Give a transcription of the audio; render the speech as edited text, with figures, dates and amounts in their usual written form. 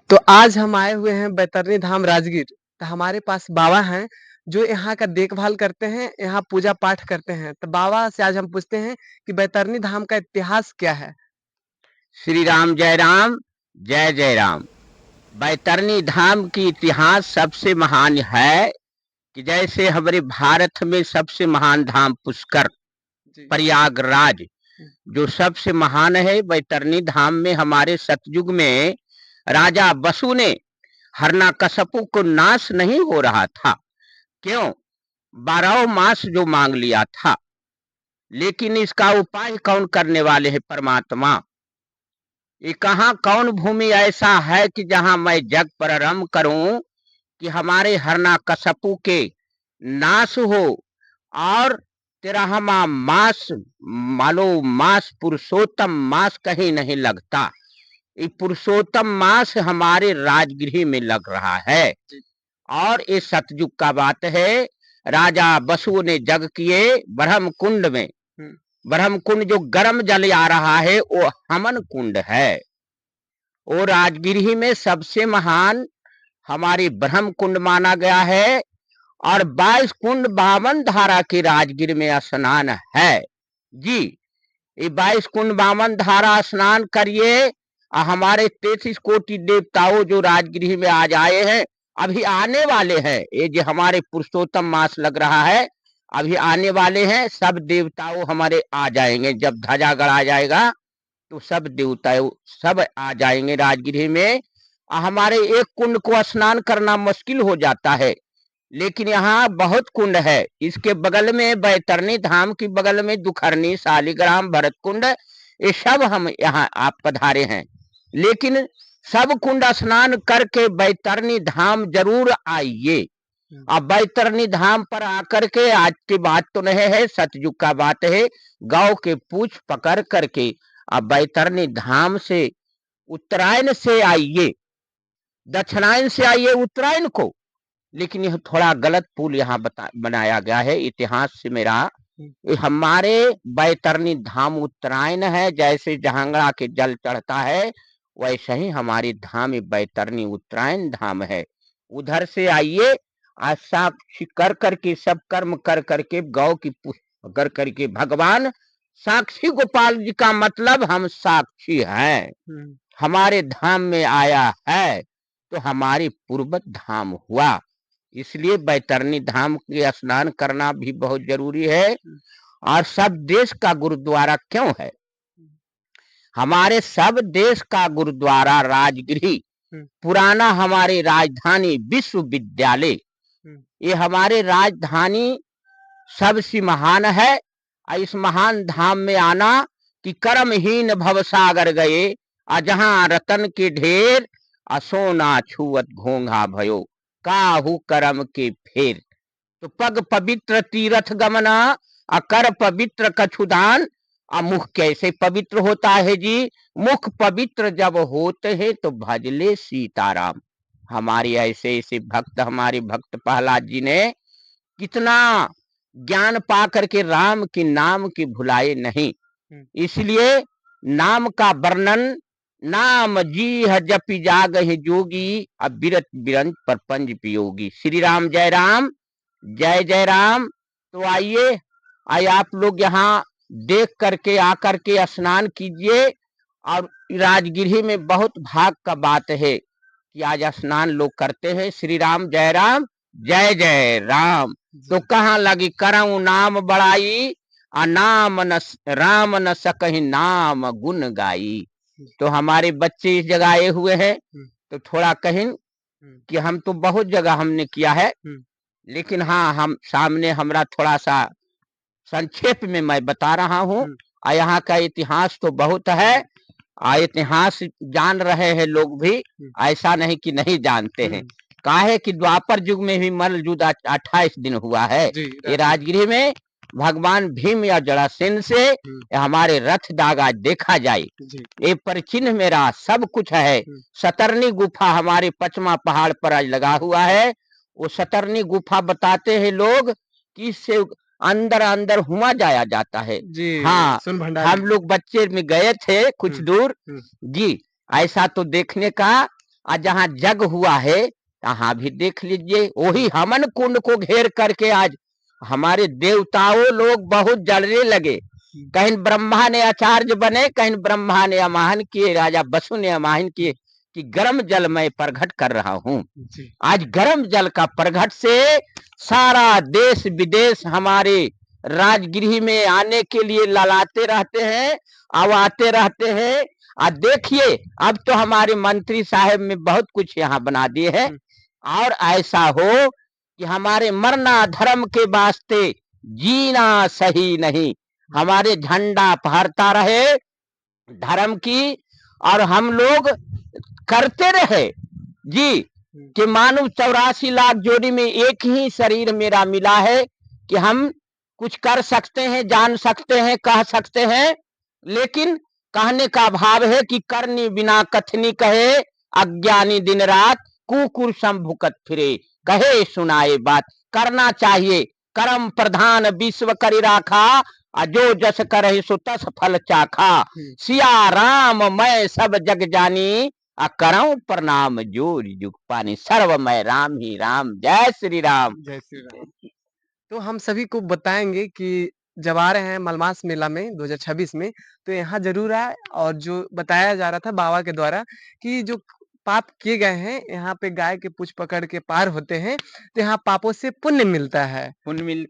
तो आज हम आए हुए हैं बैतरनी धाम राजगीर। तो हमारे पास बाबा हैं जो यहाँ का देखभाल करते हैं, यहाँ पूजा पाठ करते हैं। तो बाबा से आज हम पूछते हैं कि बैतरनी धाम का इतिहास क्या है? श्री राम जय राम, जय जय राम। बैतरनी धाम की इतिहास सबसे महान है कि जैसे हमारे भारत में सबसे महान धाम पुष्कर, जी। प्रयागराज हुँ, जो सबसे महान है, बैतरनी धाम में हमारे सतयुग में राजा बसु ने हरणाकशपु को नाश नहीं हो रहा था। क्यों? 12 मास जो मांग लिया था, लेकिन इसका उपाय कौन करने वाले हैं? परमात्मा। ये कहाँ कौन भूमि ऐसा है कि जहां मैं जग प्रारंभ करूं कि हमारे हरणाकशपु के नाश हो। और 13वां मास, मालो मास पुरुषोत्तम मास कहीं नहीं लगता। ये पुरुषोत्तम मास हमारे राजगृह में लग रहा है। जी। और ये सतयुग का बात है। राजा बसु ने जग किए ब्रह्म कुंड में। हुँ, ब्रह्म कुंड जो गर्म जल आ रहा है वो हमन कुंड है। वो राजगिरी में सबसे महान हमारी ब्रह्म कुंड माना गया है। और 22 कुंड 52 धारा की राजगिर में स्नान है। जी, ये 22 कुंड 52 धारा स्नान करिए। हमारे 33 कोटि देवताओं जो राजगृह में आज आए हैं, अभी आने वाले हैं। ये जो हमारे पुरुषोत्तम मास लग रहा है, अभी आने वाले हैं। सब देवताओं हमारे आ जाएंगे। जब ध्वजा गड़ा जाएगा तो सब देवता सब आ जाएंगे राजगृह में। हमारे एक कुंड को स्नान करना मुश्किल हो जाता है, लेकिन यहाँ बहुत कुंड है। इसके बगल में बैतरनी धाम की बगल में दुखरनी, शालिग्राम, भरत कुंड, ये सब हम यहाँ आप पधारे हैं। लेकिन सब कुंड स्नान करके बैतरनी धाम जरूर आइए। हुँ, अब बैतरनी धाम पर आकर के, आज की बात तो नहीं है, सतयुग का बात है। गांव के पूछ पकड़ करके अब बैतरनी धाम से उत्तरायण से आइए, दक्षिणायन से आइए उत्तरायण को। लेकिन यह थोड़ा गलत पुल यहाँ बनाया गया है इतिहास से मेरा। हुँ, ये हमारे बैतरनी धाम उत्तरायण है। जैसे जहांगड़ा के जल चढ़ता है, वैसे ही हमारी धाम ये बैतरनी उत्तरायण धाम है। उधर से आइए। आज साक्षी कर करके, सब कर्म कर करके, गौ की कर करके, भगवान साक्षी गोपाल जी का मतलब हम साक्षी हैं। हुँ, हमारे धाम में आया है तो हमारी पूर्वत धाम हुआ। इसलिए बैतरनी धाम के स्नान करना भी बहुत जरूरी है। हुँ, और सब देश का गुरुद्वारा क्यों है? हुँ, हमारे सब देश का गुरुद्वारा राजगृह हुँ, पुराना, हमारी राजधानी विश्वविद्यालय, हुँ, ये हमारे राजधानी सबसे महान है। इस महान धाम में आना कि कर्महीन भवसागर गए, जहां रतन के ढेर, सोना छुअत घोंघा भयो, काहू करम के फेर। तो पग पवित्र तीर्थ गमना, कर पवित्र कछुदान। मुख कैसे पवित्र होता है जी? मुख पवित्र जब होते हैं तो भजले सीताराम। हमारे ऐसे ऐसे भक्त, हमारे भक्त प्रहलाद जी ने कितना ज्ञान पा करके राम की नाम की भुलाए नहीं। हुँ, इसलिए नाम का वर्णन, नाम जी है जपि जागहि जोगी, अब बिरत बिरंज परपंज पियोगी। श्री राम जय राम, जय जय राम। तो आइए, आइए आप लोग यहाँ देख करके आकर के स्नान कीजिए। और राजगृह में बहुत भाग का बात है कि आज स्नान लोग करते हैं। श्री राम जय राम, जय जय राम। तो जी, कहाँ लगी करऊं नाम बड़ाई, नाम न राम न सकहि नाम गुण गाई। हुँ, तो हमारे बच्चे इस जगह आए हुए हैं, हुँ, तो थोड़ा कहें हुँ, कि हम तो बहुत जगह हमने किया है, हुँ, लेकिन हाँ, हम सामने हमरा थोड़ा सा संक्षेप में मैं बता रहा हूँ। हुँ, यहाँ का इतिहास तो बहुत है। इतिहास जान रहे हैं लोग भी, हुँ, ऐसा नहीं कि नहीं जानते हैं। हुँ, काहे कि द्वापर युग में भी मल्ल युद्ध 28 दिन हुआ है। जी, ये राजगीर। राजगृह में भगवान भीम या जरासेन से हुँ, हमारे रथ दागा देखा जाए। जी, ये परिचिन्ह मेरा सब कुछ है। हुँ, सतरनी गुफा हमारे पचमा पहाड़ पर आज लगा हुआ है। वो सतरनी गुफा बताते हैं लोग कि इससे अंदर अंदर हुआ जाया जाता है। जी, हाँ, सुन भंडारी। हम लोग बच्चे में गए थे कुछ हुँ, दूर। हुँ, जी, ऐसा तो देखने का और जहाँ जग हुआ है वहां भी देख लीजिए, वही हमन कुंड को घेर करके आज हमारे देवताओं लोग बहुत जलने लगे। कहीं ब्रह्मा ने आचार्य बने, कहीं ब्रह्मा ने अमाहन किए, राजा बसु ने अमाहन किए कि गर्म जल मैं प्रगट कर रहा हूँ। आज गर्म जल का प्रगट से सारा देश विदेश हमारे राजगृह में आने के लिए ललाते रहते हैं, अब आते रहते हैं। और देखिए अब तो हमारे मंत्री साहब में बहुत कुछ यहाँ बना दिए हैं। और ऐसा हो कि हमारे मरना धर्म के वास्ते, जीना सही नहीं, हमारे झंडा फहरता रहे धर्म की, और हम लोग करते रहे जी कि मानो 84 लाख जोड़ी में एक ही शरीर मेरा मिला है कि हम कुछ कर सकते हैं, जान सकते हैं, कह सकते हैं, लेकिन कहने का भाव है कि करनी बिना कथनी कहे, अज्ञानी दिन रात कुकुर संभुकत फिरे, कहे सुनाए बात। करना चाहिए, कर्म प्रधान विश्व करि राखा, जो जस करहि सो तस फल चाखा। सिया राम मैं सब जग जानी, करऊं प्रणाम जोर जुग पानी। सर्वमय राम ही राम, जय श्री राम। जय श्री राम। तो हम सभी को बताएँगे कि जब आ रहे हैं मलमास मेला में 2026 में, तो यहाँ ज़रूर आएँ। और जो बताया जा रहा था बाबा के द्वारा कि जो पाप किए गए हैं, यहाँ पे गाय के पूँछ पकड़ के पार होते हैं, तो यहाँ पापों से पुण्य मिलता है। पुण्य मिल